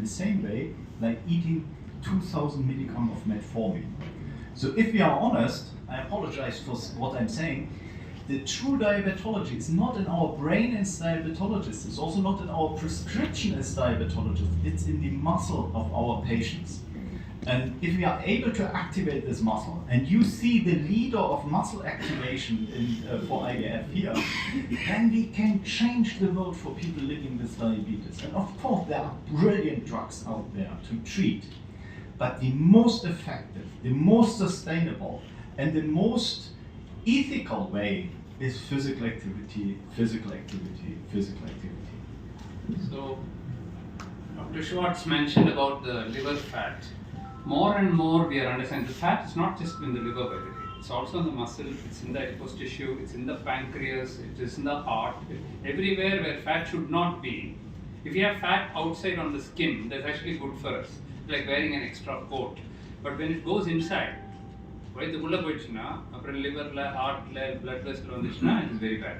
the same way like eating 2000 milligrams of metformin. So if we are honest, I apologize for what I'm saying, the true diabetology is not in our brain as diabetologists, it's also not in our prescription as diabetologists, it's in the muscle of our patients. And if we are able to activate this muscle, and you see the leader of muscle activation for IDF here, then we can change the world for people living with diabetes. And of course, there are brilliant drugs out there to treat. But the most effective, the most sustainable, and the most ethical way is physical activity, physical activity, physical activity. So, Dr. Schwartz mentioned about the liver fat. More and more we are understanding the fat is not just in the liver, by the way. It's also in the muscle, it's in the adipose tissue, it's in the pancreas, it is in the heart. Everywhere where fat should not be. If you have fat outside on the skin, that's actually good for us. Like wearing an extra coat. But when it goes inside, வயிற்றுக்குள்ள போயிடுச்சுன்னா அப்புறம் லிவர்ல ஹார்ட்ல blood vessel வந்துச்சுன்னா it is very bad.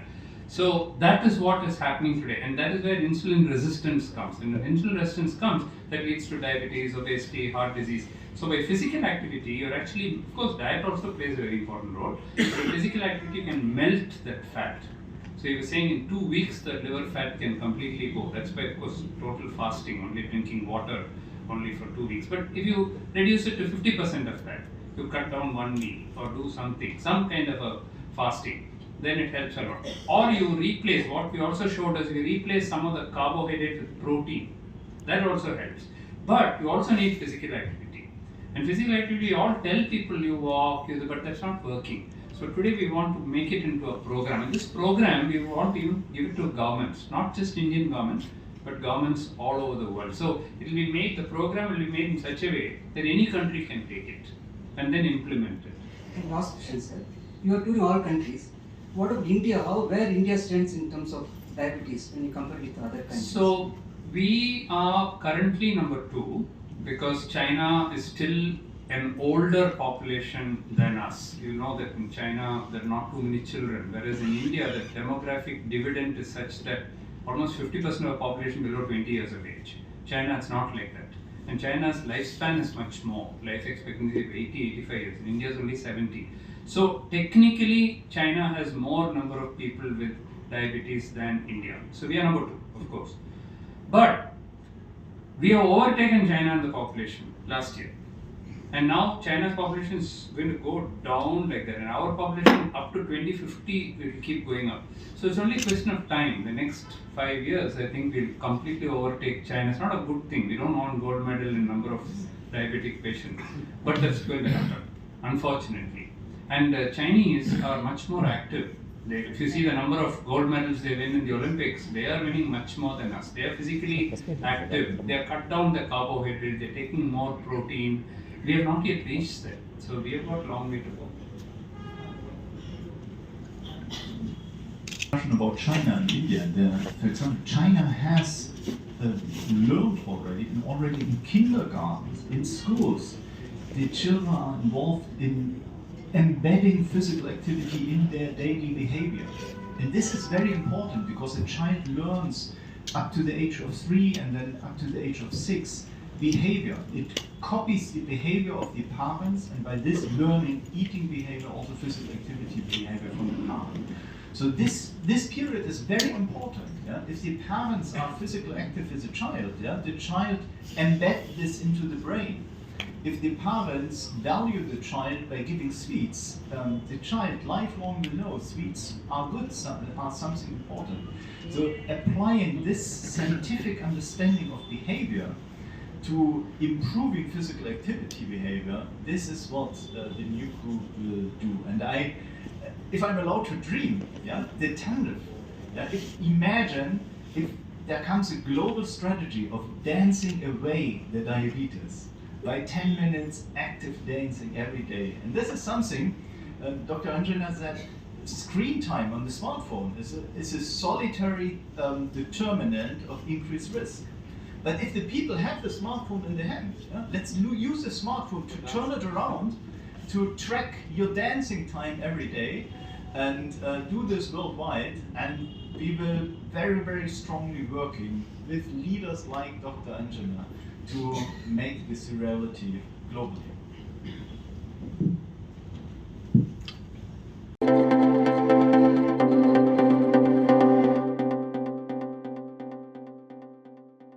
So that is what is happening today, and that is where insulin resistance comes. And when insulin resistance comes, that leads to diabetes, obesity, heart disease. So by physical activity, you're actually, of course, diet also plays a very important role. But physical activity can melt that fat. So you were saying in 2 weeks the liver fat can completely go. That's by, of course, total fasting, only drinking water only for 2 weeks. But if you reduce it to 50% of that, you cut down one meal or do something, some kind of a fasting, then it helps a lot. Or you replace, what we also showed is you replace some of the carbohydrate with protein. That also helps. But you also need physical activity. And physical activity, you all tell people you walk, but that's not working. So today we want to make it into a program. And this program, we want to give it to governments, not just Indian governments, but governments all over the world. So it will be made, the program will be made in such a way that any country can take it and then implement it. And last question, sir. You are touring all countries. What about India? Where India stands in terms of diabetes when you compare with other countries? So we are currently number 2 because China is still an older population than us. You know that in China there are not too many children, whereas in India the demographic dividend is such that almost 50% of the population below 20 years of age. China is not like that. And China's lifespan is much more, life expectancy of 80, 85 years. In India is only 70. So technically, China has more number of people with diabetes than India. So we are number 2, of course. But we have overtaken China in the population last year. And now China's population is going to go down like that. And our population up to 2050 will keep going up. So it's only a question of time. The next 5 years, I think we'll completely overtake China. It's not a good thing. We don't want gold medal in number of diabetic patients. But that's going to happen, unfortunately. And Chinese are much more active. If you see the number of gold medals they win in the Olympics, they are winning much more than us. They are physically active. They have cut down the carbohydrates. They're taking more protein. We have not yet reached there. So we have got a long way to go. About China and India, for example, China has learned already in kindergartens, in schools, the children are involved in embedding physical activity in their daily behavior. And this is very important because a child learns up to the age of 3 and then up to the age of 6 behavior. It copies the behavior of the parents, and by this learning eating behavior, also physical activity behavior from the parent. So this period is very important. Yeah? If the parents are physically active as a child, yeah, the child embed this into the brain. If the parents value the child by giving sweets, the child lifelong will know sweets are good, are something important. So applying this scientific understanding of behavior to improving physical activity behavior, this is what the new group will do. And if I'm allowed to dream, yeah, the tandem, yeah, imagine if there comes a global strategy of dancing away the diabetes by 10 minutes active dancing every day. And this is something, Dr. Anjana said, screen time on the smartphone is a solitary determinant of increased risk. But if the people have the smartphone in their hand, yeah, let's use the smartphone to turn it around, to track your dancing time every day, and do this worldwide, and we will very, very strongly working with leaders like Dr. Anjana to make this a reality globally.